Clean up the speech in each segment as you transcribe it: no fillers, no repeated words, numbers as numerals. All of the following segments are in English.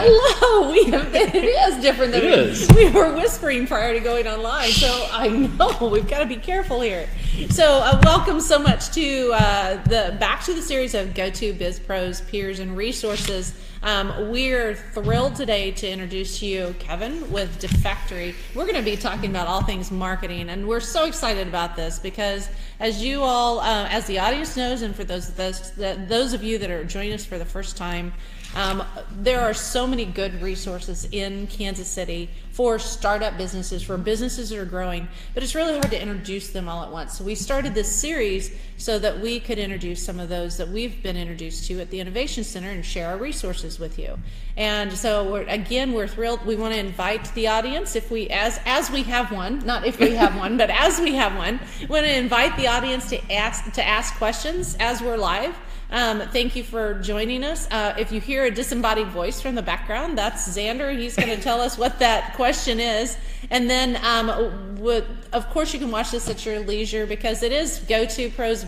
Hello. It is different than It is. we were whispering prior to going online. So I know we've got to be careful here. So welcome so much to back to the series of GoTo Biz Pros, Peers, and Resources. We're thrilled today to introduce to you Kevin with Defectory. We're going to be talking about all things marketing, and we're so excited about this because, as you all, as the audience knows, and for those of you that are joining us for the first time, there are so many good resources in Kansas City for startup businesses, for businesses that are growing, but it's really hard to introduce them all at once. So we started this series so that we could introduce some of those that we've been introduced to at the Innovation Center and share our resources with you. And so we're thrilled. We want to invite the audience, if we, as we have one, not if we have one, but as we have one, we want to invite the audience to ask questions as we're live. Thank you for joining us. If you hear a disembodied voice from the background, that's Xander. He's going to tell us what that question is. And then, of course, you can watch this at your leisure because it is GoTo Pros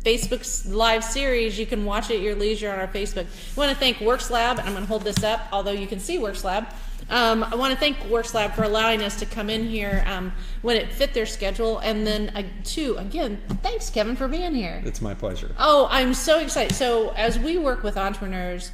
Facebook live series. You can watch it at your leisure on our Facebook. I want to thank WorksLab, and I'm going to hold this up, although you can see WorksLab. I want to thank WorksLab for allowing us to come in here when it fit their schedule. And then, again, thanks, Kevin, for being here. It's my pleasure. Oh, I'm so excited. So as we work with entrepreneurs,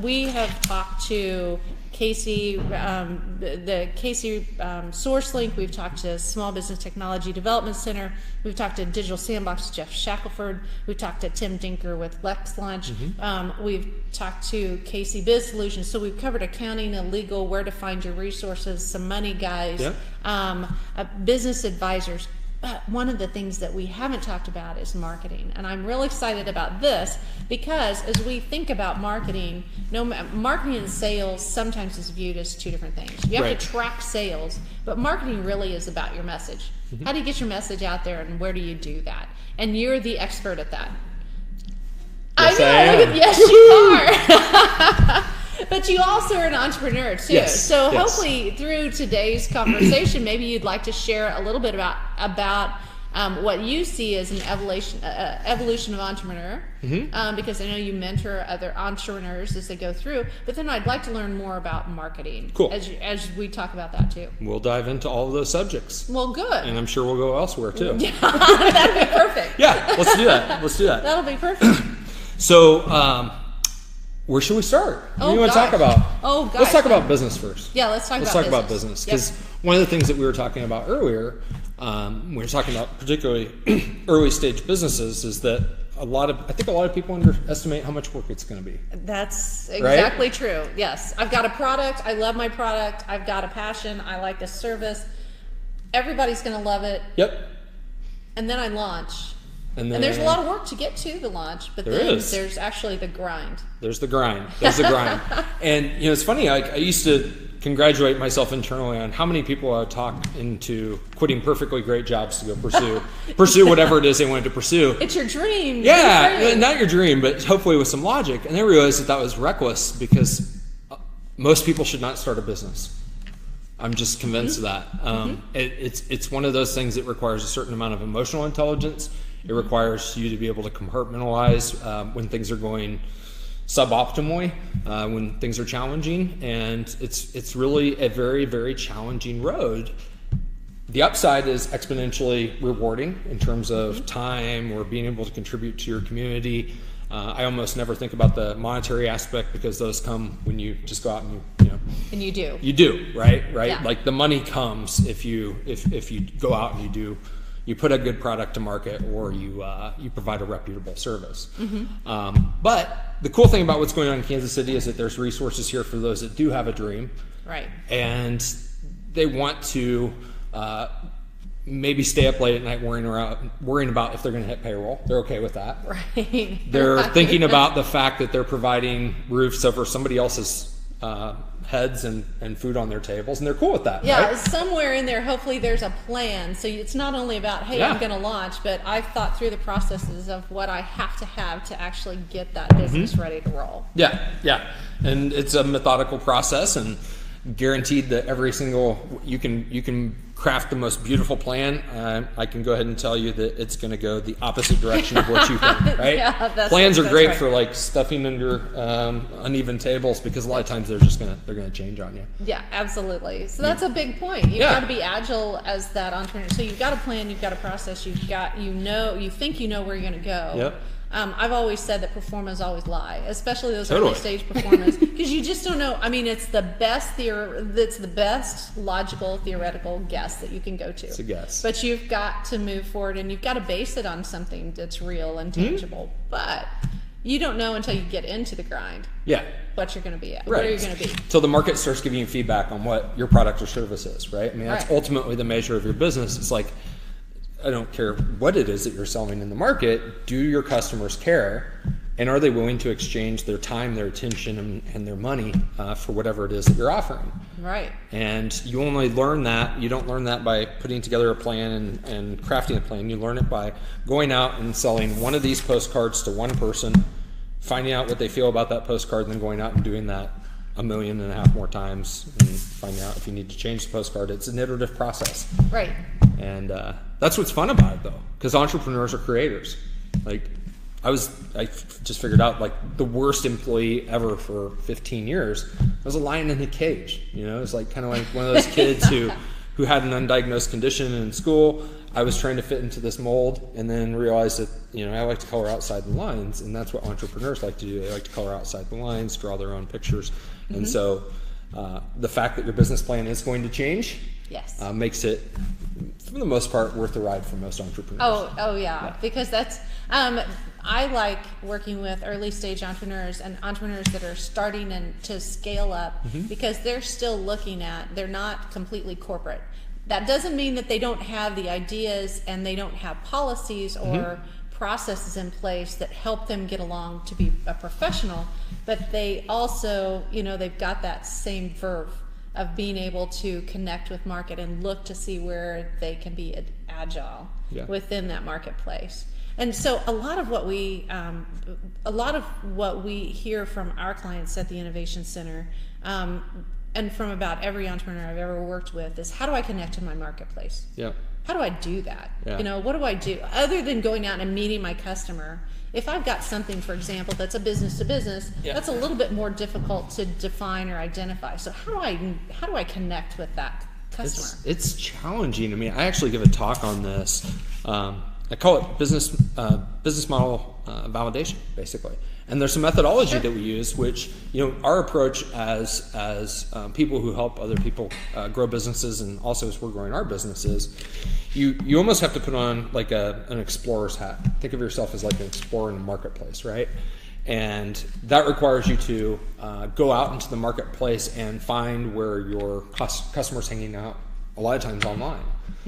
we have talked to Casey, the Casey SourceLink. We've talked to Small Business Technology Development Center. We've talked to Digital Sandbox, Jeff Shackelford. We've talked to Tim Dinker with Lex Launch. We've talked to Casey Biz Solutions. So we've covered accounting and legal, where to find your resources, some money guys, business advisors. But one of the things that we haven't talked about is marketing. And I'm real excited about this because as we think about marketing, marketing and sales sometimes is viewed as two different things. You have to track sales, but marketing really is about your message. How do you get your message out there, and where do you do that? And you're the expert at that. Yes, I know. Yes, you are. But you also are an entrepreneur too. Yes, so yes. Hopefully through today's conversation, maybe you'd like to share a little bit about what you see as an evolution of entrepreneur, because I know you mentor other entrepreneurs as they go through. But then I'd like to learn more about marketing. Cool. As we talk about that too. We'll dive into all of those subjects. Well, good. And I'm sure we'll go elsewhere too. Yeah, that'll be perfect. Yeah, let's do that. That'll be perfect. So, where should we start? What do you want to talk about? Oh, gosh. Let's talk about business first. Yeah, let's talk about business. Because one of the things that we were talking about earlier, we were talking about particularly early stage businesses, is that I think a lot of people underestimate how much work it's going to be. That's exactly true. Yes. I've got a product. I love my product. I've got a passion. I like the service. Everybody's going to love it. Yep. And then I launch. And there's a lot of work to get to the launch, but there's actually the grind. There's the grind. And it's funny, I used to congratulate myself internally on how many people I would talk into quitting perfectly great jobs to go pursue whatever it is they wanted to pursue. It's your dream. Yeah, not your dream, but hopefully with some logic. And I realized that was reckless because most people should not start a business. I'm just convinced of that. It's one of those things that requires a certain amount of emotional intelligence. It requires you to be able to compartmentalize when things are going suboptimally, when things are challenging, and it's really a very, very challenging road. The upside is exponentially rewarding in terms of time or being able to contribute to your community. I almost never think about the monetary aspect because those come when you just go out and And you do. You do, right? Yeah. Like the money comes if you go out and you put a good product to market, or you provide a reputable service. But the cool thing about what's going on in Kansas City is that there's resources here for those that do have a dream, right? And they want to maybe stay up late at night worrying about if they're going to hit payroll. They're okay with that. Right. They're thinking about the fact that they're providing roofs over somebody else's heads and food on their tables, and they're cool with that. Yeah, right? Somewhere in there, hopefully there's a plan. So it's not only about, hey, I'm going to launch, but I've thought through the processes of what I have to actually get that business ready to roll. Yeah. And it's a methodical process, and guaranteed that every single you can craft the most beautiful plan. I can go ahead and tell you that it's going to go the opposite direction of what you think. Right? Yeah, plans are great right. for like stuffing under uneven tables, because a lot of times they're going to change on you. Yeah, absolutely. So that's a big point. You've got to be agile as that entrepreneur. So you've got a plan, you've got a process, you think you know where you're going to go. Yep. I've always said that performers always lie, especially those early stage performers, because you just don't know. I mean, it's the best logical theoretical guess that you can go to. It's a guess, but you've got to move forward, and you've got to base it on something that's real and tangible. But you don't know until you get into the grind. Yeah. What you're going to be at, right. where you're going to be. Till the market starts giving you feedback on what your product or service is, right? I mean, that's ultimately the measure of your business. It's like, I don't care what it is that you're selling in the market, do your customers care? And are they willing to exchange their time, their attention, and their money for whatever it is that you're offering? Right. And you only learn that, you don't learn that by putting together a plan and crafting a plan. You learn it by going out and selling one of these postcards to one person, finding out what they feel about that postcard, and then going out and doing that 1.5 million more times and finding out if you need to change the postcard. It's an iterative process. Right. And that's what's fun about it, though, because entrepreneurs are creators. Like, I just figured out, like, the worst employee ever for 15 years was a lion in a cage. You know, it's like kind of like one of those kids who had an undiagnosed condition in school. I was trying to fit into this mold, and then realized that, you know, I like to color outside the lines, and that's what entrepreneurs like to do. They like to color outside the lines, draw their own pictures. And so the fact that your business plan is going to change makes it, for the most part, worth the ride for most entrepreneurs. Oh yeah. Because that's I like working with early stage entrepreneurs and entrepreneurs that are starting to scale up, because they're still they're not completely corporate. That doesn't mean that they don't have the ideas and they don't have policies or processes in place that help them get along to be a professional, but they also, they've got that same verve of being able to connect with market and look to see where they can be agile within that marketplace. And so a lot of what we hear from our clients at the Innovation Center, and from about every entrepreneur I've ever worked with, is how do I connect to my marketplace? Yeah. How do I do that? Yeah. What do I do other than going out and meeting my customer? If I've got something, for example, that's a business to business, that's a little bit more difficult to define or identify. So how do I connect with that customer? It's challenging. I mean, I actually give a talk on this. I call it business model validation, basically. And there's some methodology that we use, which, our approach as people who help other people grow businesses, and also as we're growing our businesses, you almost have to put on like an explorer's hat. Think of yourself as like an explorer in a marketplace, right? And that requires you to go out into the marketplace and find where your customers hanging out, a lot of times online.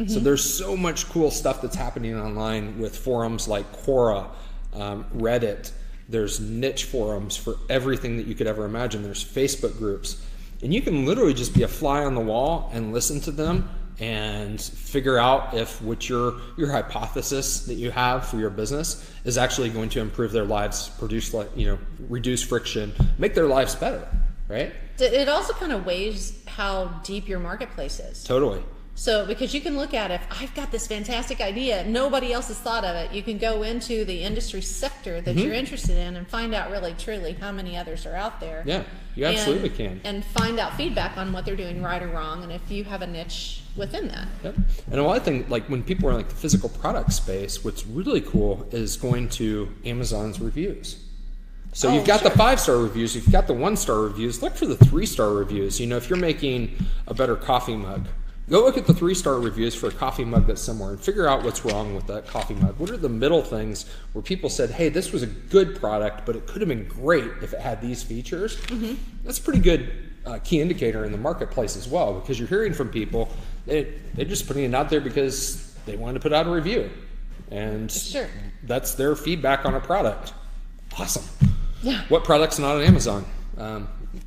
So there's so much cool stuff that's happening online with forums like Quora, Reddit. There's niche forums for everything that you could ever imagine. There's Facebook groups. And you can literally just be a fly on the wall and listen to them and figure out if what your hypothesis that you have for your business is actually going to improve their lives, reduce friction, make their lives better, right? It also kind of weighs how deep your marketplace is. Totally. So, because you can look at, if I've got this fantastic idea, nobody else has thought of it, you can go into the industry sector that you're interested in and find out really, truly how many others are out there. Yeah, you absolutely can. And find out feedback on what they're doing right or wrong, and if you have a niche within that. Yep. And a lot of things, like when people are in like the physical product space, what's really cool is going to Amazon's reviews. So you've got the 5-star reviews, you've got the 1-star reviews, look for the 3-star reviews. If you're making a better coffee mug, go look at the 3-star reviews for a coffee mug that's similar and figure out what's wrong with that coffee mug. What are the middle things where people said, hey, this was a good product, but it could have been great if it had these features? That's a pretty good key indicator in the marketplace as well, because you're hearing from people, they're just putting it out there because they wanted to put out a review. And that's their feedback on a product. Awesome. Yeah. What product's not on Amazon?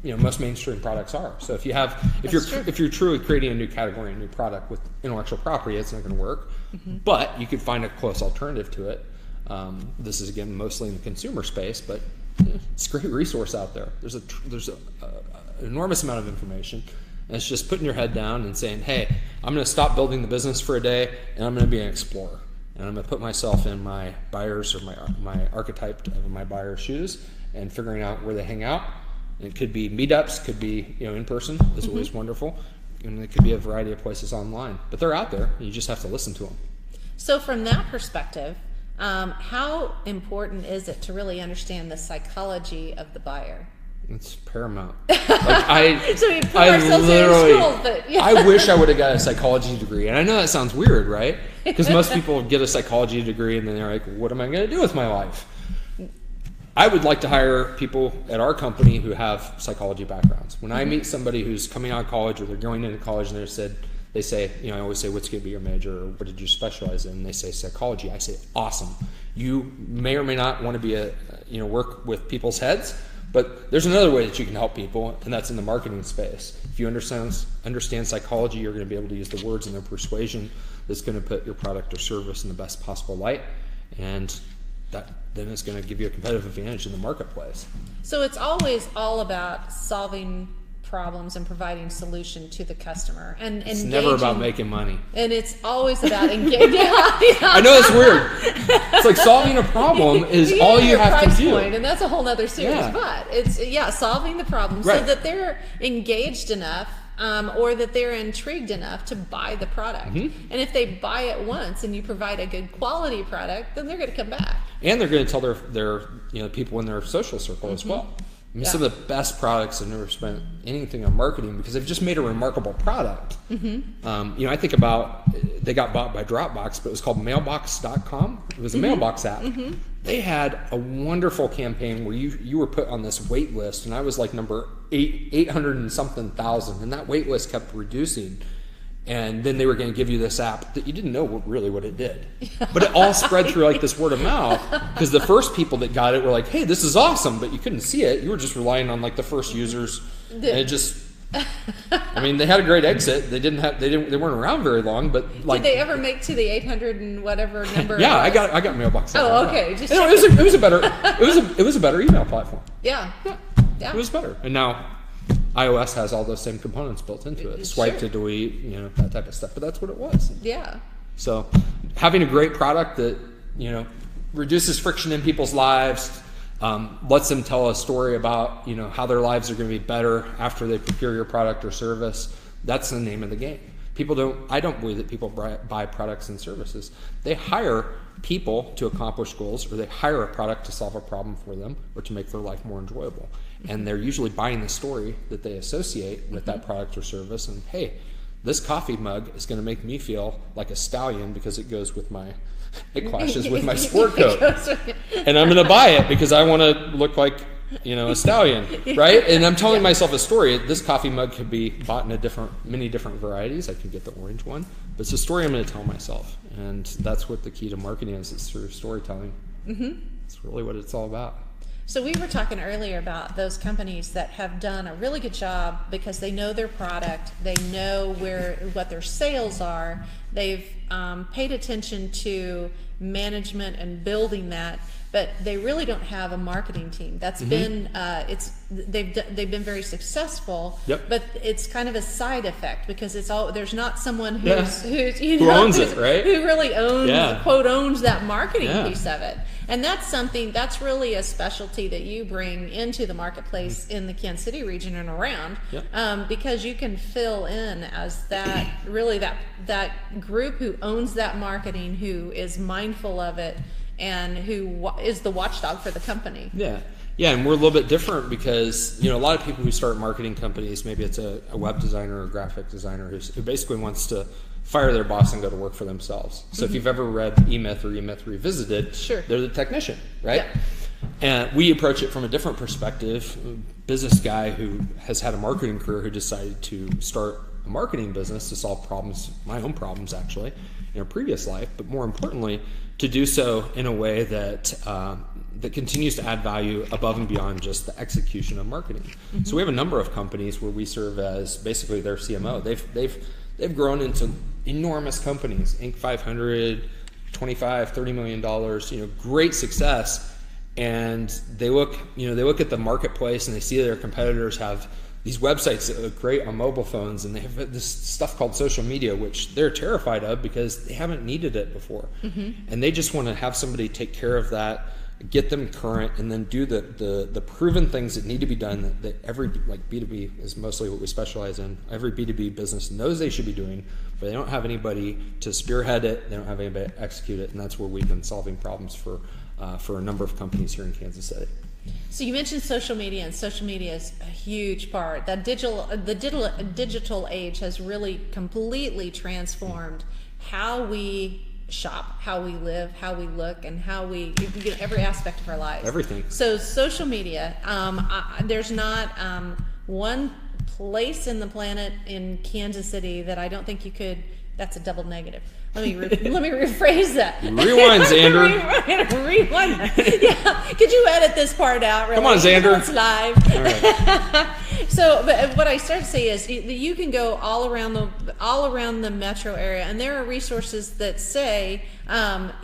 Most mainstream products are. So if you're truly creating a new category, a new product with intellectual property, it's not going to work. But you could find a close alternative to it. This is again mostly in the consumer space, but it's a great resource out there. There's an enormous amount of information, And it's just putting your head down and saying, hey, I'm going to stop building the business for a day, and I'm going to be an explorer. And I'm going to put myself in my buyers or my archetype of my buyer's shoes and figuring out where they hang out. And it could be meetups, could be in person, is always wonderful. And it could be a variety of places online. But they're out there, and you just have to listen to them. So from that perspective, how important is it to really understand the psychology of the buyer? It's paramount. Like so we put ourselves in school, but yeah. I wish I would have got a psychology degree. And I know that sounds weird, right? Because most people get a psychology degree and then they're like, what am I going to do with my life? I would like to hire people at our company who have psychology backgrounds. When I meet somebody who's coming out of college or they're going into college and they say, I always say, what's going to be your major or what did you specialize in? And they say psychology. I say, awesome. You may or may not want to be work with people's heads, but there's another way that you can help people, and that's in the marketing space. If you understand psychology, you're going to be able to use the words and their persuasion that's going to put your product or service in the best possible light, and that then is going to give you a competitive advantage in the marketplace. So it's always all about solving problems and providing solution to the customer, and it's never about making money, and it's always about engaging. I know it's weird. It's like solving a problem is all you have to do, and that's a whole other series. But it's solving the problem so that they're engaged enough, or that they're intrigued enough to buy the product. And if they buy it once and you provide a good quality product, then they're going to come back, and they're going to tell their people in their social circle as well. I mean, some of the best products I've never spent anything on marketing because they've just made a remarkable product. I think about, they got bought by Dropbox, but it was called mailbox.com. It was a mailbox app. They had a wonderful campaign where you were put on this wait list, and I was like number 800 and something thousand, and that wait list kept reducing. And then they were going to give you this app that you didn't know what it did. But it all spread through like this word of mouth, because the first people that got it were like, hey, this is awesome, but you couldn't see it. You were just relying on like the first users. And it just, they had a great exit. They weren't around very long, but like. Did they ever make to the 800 and whatever number? Yeah, I got Mailbox. Oh, okay. Just it was a better email platform. Yeah. It was better. And now iOS has all those same components built into it. Swipe to delete, that type of stuff. But that's what it was. Yeah. So having a great product that, reduces friction in people's lives, lets them tell a story about, how their lives are going to be better after they procure your product or service, that's the name of the game. I don't believe that people buy products and services. They hire people to accomplish goals, or they hire a product to solve a problem for them or to make their life more enjoyable. And they're usually buying the story that they associate with that product or service. And hey, this coffee mug is going to make me feel like a stallion because it clashes with my sport coat. And I'm going to buy it because I want to look like, a stallion, right? And I'm telling myself a story. This coffee mug could be bought in many different varieties. I could get the orange one, but it's a story I'm going to tell myself. And that's what the key to marketing is. It's through storytelling. It's really what it's all about. So we were talking earlier about those companies that have done a really good job because they know their product, they know what their sales are, they've paid attention to management and building that, but they really don't have a marketing team. That's been they've been very successful, but it's kind of a side effect because there's not someone who owns it, right? Who really owns that marketing piece of it. And that's really a specialty that you bring into the marketplace in the Kansas City region and around, because you can fill in as that group who owns that marketing, who is mindful of it, and who is the watchdog for the company. Yeah, and we're a little bit different because a lot of people who start marketing companies, maybe it's a web designer or a graphic designer who basically wants to fire their boss and go to work for themselves. So if you've ever read E-Myth or E-Myth Revisited, they're the technician, right? And we approach it from a different perspective. A business guy who has had a marketing career who decided to start a marketing business to solve problems, my own problems actually, in a previous life, but more importantly, to do so in a way that that continues to add value above and beyond just the execution of marketing. So we have a number of companies where we serve as basically their CMO. They've grown into enormous companies, Inc. 500, $25, $30 million, great success. And they look at the marketplace and they see their competitors have these websites that look great on mobile phones, and they have this stuff called social media, which they're terrified of because they haven't needed it before. And they just want to have somebody take care of that, get them current, and then do the proven things that need to be done that every, like B2B is mostly what we specialize in. Every B2B business knows they should be doing, but they don't have anybody to spearhead it. They don't have anybody to execute it. And that's where we've been solving problems for a number of companies here in Kansas City. So you mentioned social media, and social media is a huge part. The digital age has really completely transformed how we shop, how we live, how we look, and how we, every aspect of our lives. Everything. So social media, there's not one place in the planet in Kansas City that I don't think you could. That's a double negative. Let me rephrase that. Rewind, Xander. Rewind that. Yeah. Could you edit this part out? Really? Come on, Xander. It's live. All right. So, but what I started to say is you can go all around the metro area, and there are resources that say,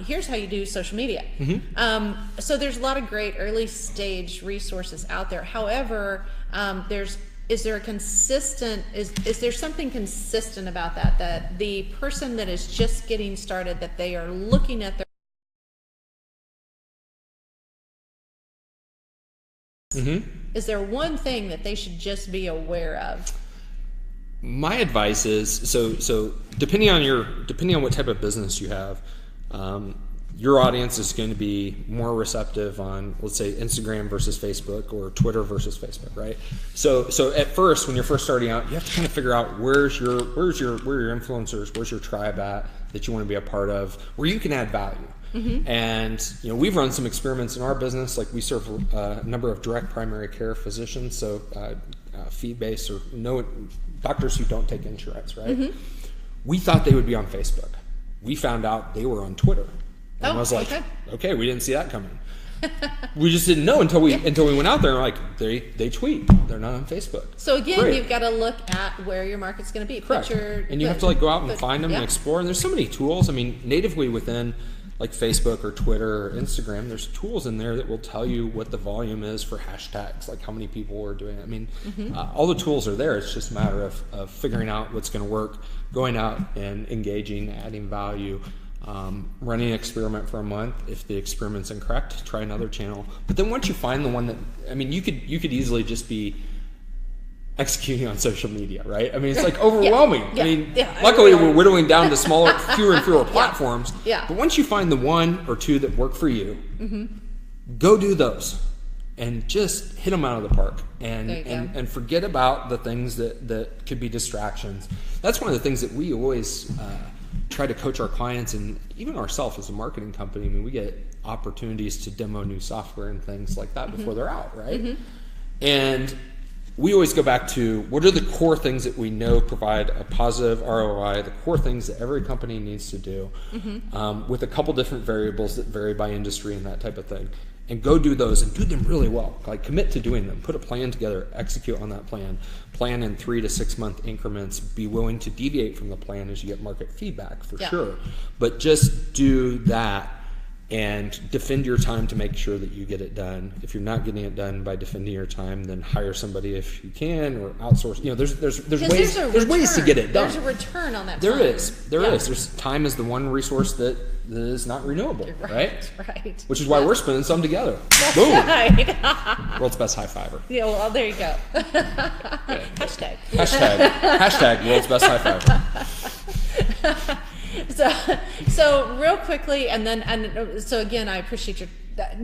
here's how you do social media. So there's a lot of great early stage resources out there. However, is there something consistent about that the person that is just getting started, that they are looking at their is there one thing that they should just be aware of? My advice is, so depending on what type of business you have, your audience is going to be more receptive on, let's say, Instagram versus Facebook or Twitter versus Facebook, right? So at first, when you're first starting out, you have to kind of figure out where are your influencers, where's your tribe at that you want to be a part of, where you can add value. And we've run some experiments in our business. Like, we serve a number of direct primary care physicians, so fee-based or no doctors who don't take insurance, right? We thought they would be on Facebook. We found out they were on Twitter. And I was like, okay, we didn't see that coming. We just didn't know until we went out there and like they tweet. They're not on Facebook. So again, you've got to look at where your market's going to be. Correct. And you have to like go out and find them and explore. And there's so many tools. I mean, natively within like Facebook or Twitter or Instagram, there's tools in there that will tell you what the volume is for hashtags, like how many people are doing it. I mean, all the tools are there. It's just a matter of figuring out what's going to work, going out and engaging, adding value. Running an experiment for a month. If the experiment's incorrect, try another channel. But then once you find the one that, I mean, you could easily just be executing on social media, right? I mean, it's like overwhelming. Luckily we're whittling down to fewer and fewer platforms. But once you find the one or two that work for you, go do those and just hit them out of the park and forget about the things that could be distractions. That's one of the things that we always try to coach our clients and even ourselves as a marketing company. I mean, we get opportunities to demo new software and things like that before they're out, right? And we always go back to what are the core things that we know provide a positive ROI, the core things that every company needs to do, with a couple different variables that vary by industry and that type of thing. And go do those and do them really well. Like, commit to doing them. Put a plan together. Execute on that plan. Plan in 3 to 6 month increments. Be willing to deviate from the plan as you get market feedback, for sure. But just do that and defend your time to make sure that you get it done. If you're not getting it done by defending your time, then hire somebody if you can, or outsource. There's ways to get it done. There's a return on that time. There is. Time is the one resource that is not renewable, right? Right. Which is why we're spending some together. That's Boom. right. World's best high fiver. Yeah, well, there you go. Hashtag world's best high fiver. So real quickly, so again, I appreciate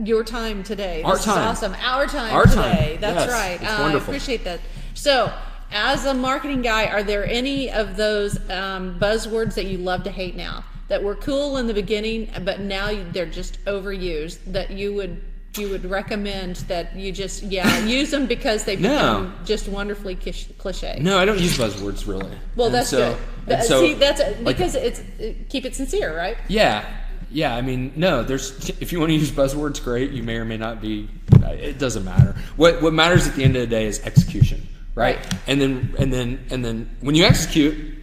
your time today. This is awesome. Our time today. That's right. It's wonderful. I appreciate that. So, as a marketing guy, are there any of those buzzwords that you love to hate now, that were cool in the beginning, but now they're just overused, that you would recommend that you just use them because they become just wonderfully cliche? No, I don't use buzzwords really. Well, that's good. See, that's because keep it sincere, right? Yeah. I mean, no. If you want to use buzzwords, great. You may or may not be. It doesn't matter. What matters at the end of the day is execution, right? And then when you execute,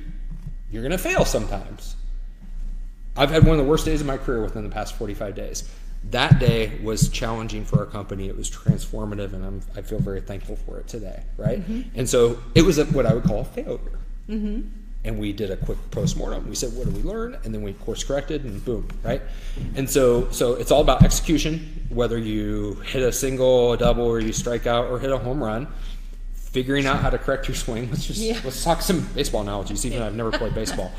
you're gonna fail sometimes. I've had one of the worst days of my career within the past 45 days. That day was challenging for our company. It was transformative, and I feel very thankful for it today, right? And so it was what I would call a failure. And we did a quick postmortem. We said, what did we learn? And then we course corrected, and boom, right? And so it's all about execution, whether you hit a single, a double, or you strike out, or hit a home run. Figuring out how to correct your swing. Let's talk some baseball analogies, even though I've never played baseball.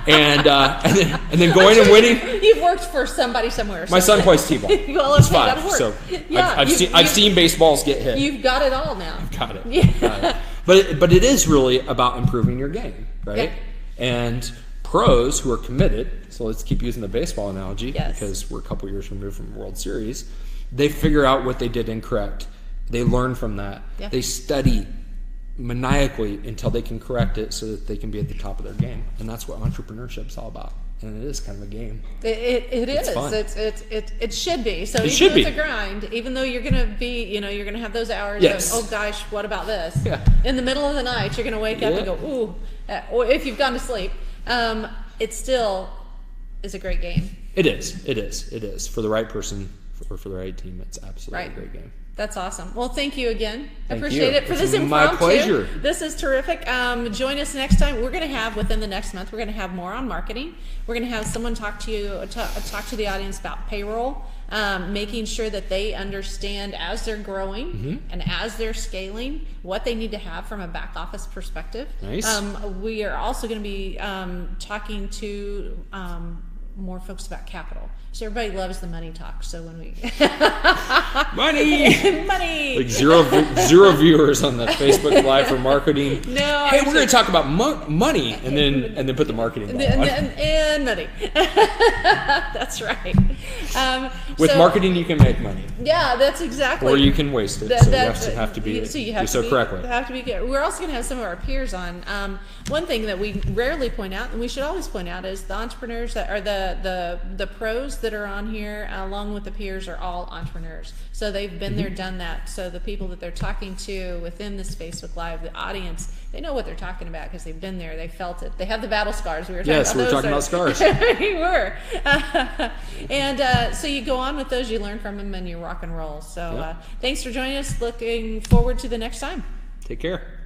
And then going and winning. You've worked for somebody somewhere. My son plays t-ball. Well, He's okay, 5, that'll work. so Yeah, I've seen baseballs get hit. You've got it all now. I've got it. Yeah. Got it. But it is really about improving your game, right? Yeah. And pros who are committed, so let's keep using the baseball analogy Yes. because we're a couple years removed from the World Series, they figure out what they did incorrect. They learn from that. Yeah. They study maniacally until they can correct it so that they can be at the top of their game. And that's what entrepreneurship is all about. And it is kind of a game. It is. fun. It should be. So It even should though be. it's a grind, even though you're going to be, you're going to have those hours Yes. of, oh gosh, what about this? Yeah. In the middle of the night, you're going to wake up and go, ooh, or if you've gone to sleep, it still is a great game. It is. For the right person or for the right team, it's absolutely a great game. That's awesome. Well, thank you again. I Thank appreciate you. it for It's this impromptu. my pleasure. This is terrific. Join us next time. We're going to have within the next month. We're going to have more on marketing. We're going to have someone talk to the audience about payroll, making sure that they understand as they're growing and as they're scaling what they need to have from a back office perspective. Nice. We are also going to be talking to more folks about capital. So everybody loves the money talk. So when we money, like zero viewers on the Facebook Live for marketing. No, hey, we're going to talk about money, and then put the marketing ball on. and money. That's right. With marketing, you can make money, yeah, that's exactly. or you can waste it. So you have to be correctly. Have to be good. We're also going to have some of our peers on. One thing that we rarely point out, and we should always point out, is the entrepreneurs that are the pros that are on here, along with the peers, are all entrepreneurs. So they've been there, done that. So the people that they're talking to within this Facebook Live, the audience, they know what they're talking about because they've been there, they felt it. They have the battle scars. We were talking about scars. We were. So you go on with those, you learn from them, and you rock and roll. So thanks for joining us. Looking forward to the next time. Take care.